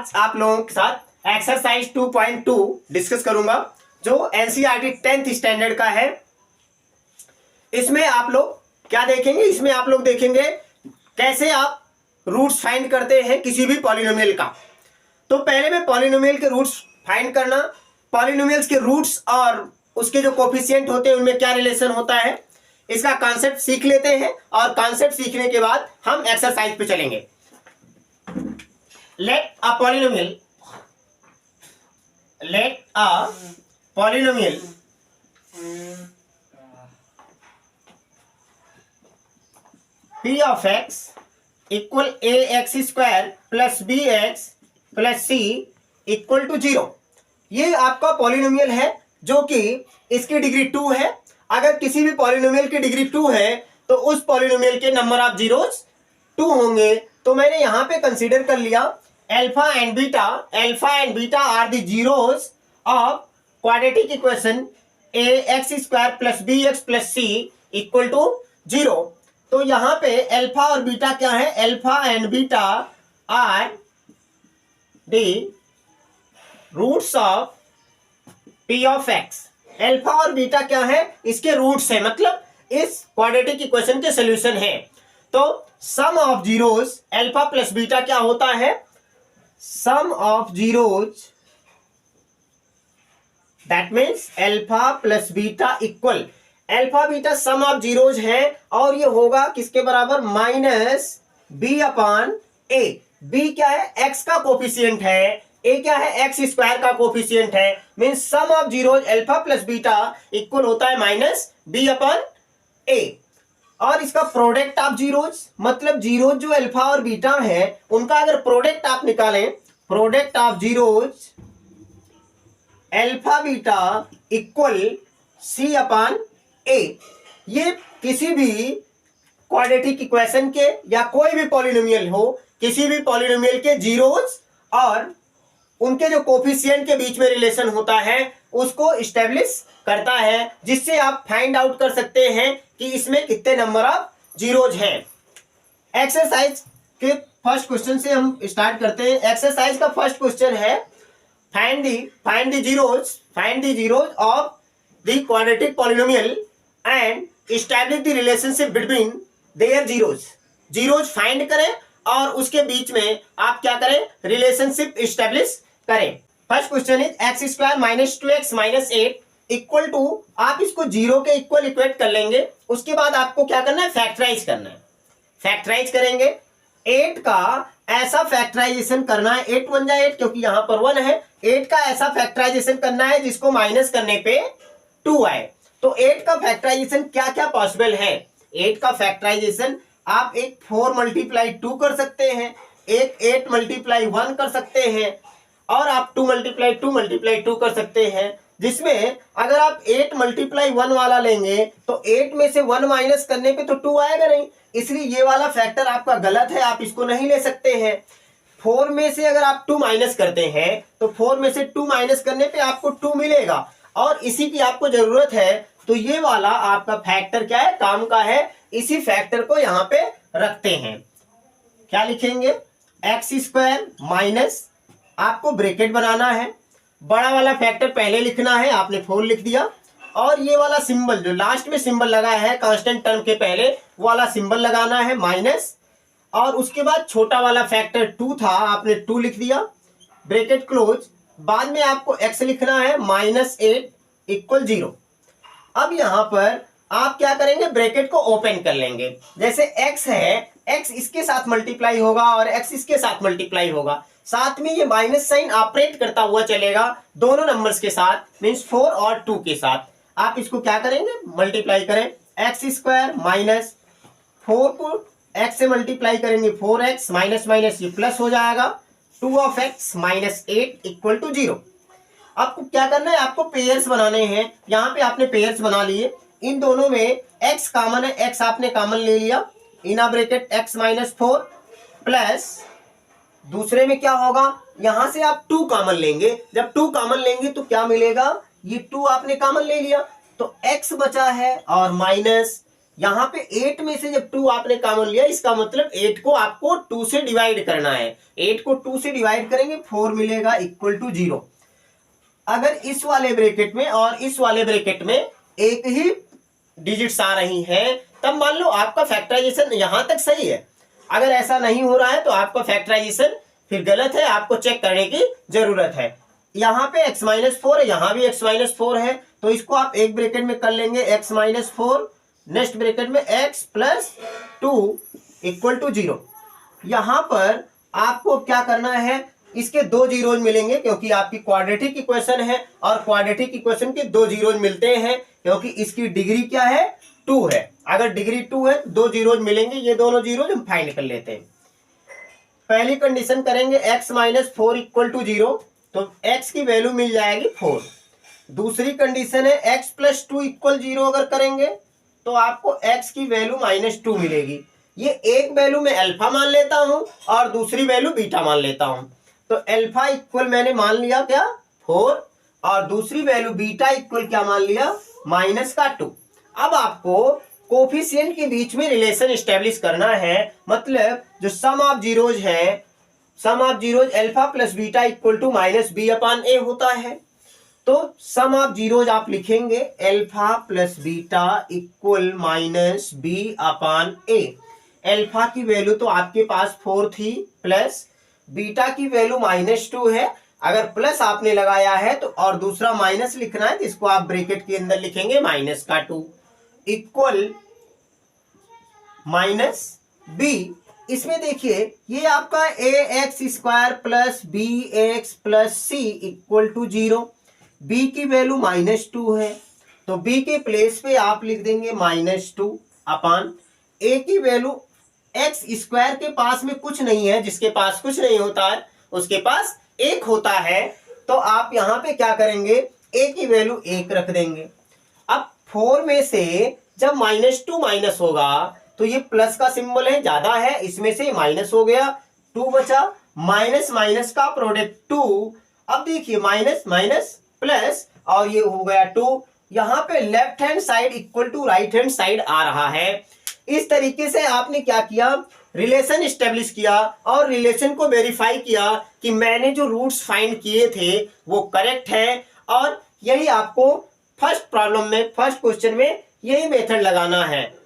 आज आप लोगों के साथ एक्सरसाइज 2.2 डिस्कस करूंगा जो एनसीईआरटी 10th स्टैंडर्ड का है। इसमें आप लोग क्या देखेंगे, इसमें आप लोग देखेंगे कैसे आप रूट्स फाइंड करते हैं किसी भी पॉलिनोमियल का। तो पहले में पॉलिनोमियल के रूट्स फाइंड करना, पॉलिनोमियल्स के रूट्स और उसके जो कोफिशिएंट होते हैं उनमें क्या रिलेशन होता है, इसका कॉन्सेप्ट सीख लेते हैं और कॉन्सेप्ट सीखने के बाद हम एक्सरसाइज पे चलेंगे। Let a polynomial p of x equal ax square plus bx plus c equal to 0। ये आपका पॉलिनोमियल है जो कि इसकी डिग्री 2 है। अगर किसी भी पॉलिनोमियल की डिग्री 2 है तो उस पॉलिनोमियल के नंबर ऑफ जीरोस 2 होंगे। तो मैंने यहां पे कंसीडर कर लिया alpha and beta are the zeros of quadratic equation ax square plus bx plus c equal to 0। तो यहां पे अल्फा और बीटा क्या है, alpha and beta are the roots of p of x। Alpha और beta क्या है, इसके रूट्स है, मतलब इस क्वाड्रेटिक इक्वेशन के सॉल्यूशन है। तो sum of zeros alpha plus beta क्या होता है, sum of zeros that means alpha plus beta equal, alpha beta sum of zeros है और ये होगा किसके बराबर, minus B upon A. B क्या है, एक्स का कोफिशिएंट है, ए क्या है, एक्स स्क्वायर का कोफिशिएंट है। Means sum of zeros alpha plus beta equal होता है माइनस बी अपॉन ए। और इसका प्रोडक्ट ऑफ जीरोज, मतलब जीरोज जो अल्फा और बीटा है उनका अगर प्रोडक्ट आप निकालें, product of zeros alpha beta equal C upon A. ये किसी भी क्वाड्रेटिक इक्वेशन के या कोई भी पॉलिनोमियल हो, किसी भी पॉलिनोमियल के जीरोज और उनके जो कोफिशिएंट के बीच में रिलेशन होता है उसको इस्टेब्लिश करता है, जिससे आप फाइंड आउट कर सकते हैं कि इसमें कितने नंबर ऑफ जीरोज हैं। एक्सरसाइज के फर्स्ट क्वेश्चन से हम स्टार्ट करते हैं। एक्सरसाइज का फर्स्ट क्वेश्चन है find the zeros of the quadratic polynomial and establish the relationship between their zeros find करें और उसके बीच में आप क्या करें, रिलेशनशिप एस्टैब्लिश करें। First question is x square minus 2x minus 8 equal to, आप इसको जीरो के इक्वल इक्वेट कर लेंगे। उसके बाद आपको क्या करना है, फैक्टराइज करना है। फैक्टराइज करेंगे 8 का ऐसा फैक्टराइजेशन करना है, 8 बन जाए 8 क्योंकि यहां पर 1 है। 8 का ऐसा फैक्टराइजेशन करना है जिसको माइनस करने पे 2 आए। तो 8 का फैक्टराइजेशन क्या क्या पॉसिबल है, 8 का फैक्टराइजेशन आप एक 4 मल्टीप्लाई 2 कर सकते हैं, एक 8 मल्टीप्लाई 1 कर सकते हैं और आप 2 मल्टीप्लाई 2 कर सकते हैं। जिसमें अगर आप 8 मल्टीप्लाई 1 वाला लेंगे तो 8 में से 1 माइनस करने पे तो 2 आएगा नहीं, इसलिए ये वाला फैक्टर आपका गलत है, आप इसको नहीं ले सकते हैं। 4 में से अगर आप 2 माइनस करते हैं तो 4 में से 2 माइनस करने पे आपको 2 मिलेगा और इसी की आपको जरूरत है। तो ये वाला आपका फैक्टर क्या है, काम का है। इसी फैक्टर को यहां पे रखते हैं, क्या लिखेंगे, एक्स स्क्वायर माइनस, आपको ब्रैकेट बनाना है, बड़ा वाला फैक्टर पहले लिखना है, आपने 4 लिख दिया और ये वाला सिंबल जो लास्ट में सिंबल लगा है कांस्टेंट टर्म के पहले वाला सिंबल लगाना है माइनस, और उसके बाद छोटा वाला फैक्टर 2 था, आपने 2 लिख दिया, ब्रैकेट क्लोज। बाद में आपको x लिखना है माइनस 8 इक्वल 0। अब यहां पर आप क्या करेंगे, ब्रैकेट को ओपन कर लेंगे। जैसे x है, x इसके साथ मल्टीप्लाई होगा और x इसके साथ मल्टीप्लाई होगा, साथ में ये माइनस साइन ऑपरेट करता हुआ चलेगा दोनों नंबर्स के साथ, मीन्स 4 और 2 के साथ। आप इसको क्या करेंगे, मल्टीप्लाई करें, एक्स स्क्वायर माइनस 4 को x से मल्टीप्लाई करेंगे 4x माइनस माइनस ये प्लस हो जाएगा, 2 of x minus 8 equal to 0। आपको क्या करना है, आपको पेयर्स बनाने हैं। यहाँ पे आपने पेयर्स बना लिए, इन दोनों में x कॉमन है, x आपने कॉमन ले लिया, इना ब्रैकेट x माइनस 4 प्लस दूसरे में क्या होगा, यहां से आप 2 कॉमन लेंगे। जब 2 कॉमन लेंगे तो क्या मिलेगा, ये 2 आपने कॉमन ले लिया तो x बचा है और माइनस यहाँ पे 8 में से जब 2 आपने कॉमन लिया, इसका मतलब 8 को आपको 2 से डिवाइड करना है। 8 को 2 से डिवाइड करेंगे 4 मिलेगा इक्वल टू 0। अगर इस वाले ब्रैकेट में और इस वाले ब्रैकेट में एक ही डिजिट्स आ रही हैं, तब मान लो आपका फैक्टराइजेशन यहां तक सही है। अगर ऐसा नहीं हो रहा है तो आपका फैक्टराइजेशन फिर गलत है, आपको चेक करने की जरूरत है। यहाँ पे x-4 है, यहाँ भी x-4 है, तो इसको आप एक ब्रैकेट में कर लेंगे x-4, नेक्स्ट ब्रैकेट में x प्लस 2 इक्वल टू 0। यहां पर आपको क्या करना है, इसके 2 जीरोज मिलेंगे क्योंकि आपकी क्वाड्रेटिक इक्वेशन है और क्वाड्रेटिक इक्वेशन के 2 जीरोज मिलते हैं क्योंकि इसकी डिग्री क्या है, 2 है। अगर डिग्री 2 है 2 जीरोज मिलेंगे, ये दोनों जीरोज हम फाइंड कर लेते हैं। पहली कंडीशन करेंगे x-4 इक्वल टू 0, तो x की वैल्यू मिल जाएगी 4। दूसरी कंडीशन है x प्लस 2 इक्वल 0 अगर करेंगे तो आपको x की वैल्यू -2 मिलेगी। ये एक वैल्यू में अल्फा मान लेता हूं और दूसरी वैल्यू बीटा मान लेता हूं। तो अल्फा इक्वल मैंने मान लिया क्या, 4, और दूसरी वैल्यू बीटा इक्वल क्या मान लिया, -2। अब आपको कोफिशिएंट के बीच में रिलेशन एस्टेब्लिश करना है, मतलब जो सम ऑफ जीरोज है, sum of zeros alpha plus beta equal to -b/a होता है। तो सम ऑफ जीरोज आप लिखेंगे alpha plus beta equal -b/a। Alpha की वैल्यू तो आपके पास 4 थी, प्लस बीटा की वैल्यू -2 है। अगर प्लस आपने लगाया है तो और दूसरा माइनस लिखना है तो इसको आप ब्रैकेट के अंदर लिखेंगे -2 इक्वल -b। इसमें देखिए ये आपका ax² plus bx plus c equal to 0। b की वैल्यू -2 है तो b के प्लेस पे आप लिख देंगे -2 अपान a की वैल्यू x² के पास में कुछ नहीं है, जिसके पास कुछ नहीं होता है उसके पास 1 होता है, तो आप यहां पे क्या करेंगे, a की वैल्यू 1 रख देंगे। अब 4 में से जब -2 माइनस होगा तो ये प्लस का सिंबल है, ज्यादा है, इसमें से माइनस हो गया, 2 बचा, माइनस माइनस का प्रोडक्ट 2। अब देखिए माइनस माइनस प्लस और ये हो गया 2। यहां पे left hand side equal to right hand side आ रहा है। इस तरीके से आपने क्या किया, रिलेशन एस्टेब्लिश किया और रिलेशन को वेरीफाई किया कि मैंने जो रूट्स फाइंड किए थे वो करेक्ट है। और यही आपको फर्स्ट प्रॉब्लम में, फर्स्ट क्वेश्चन में यही मेथड लगाना है।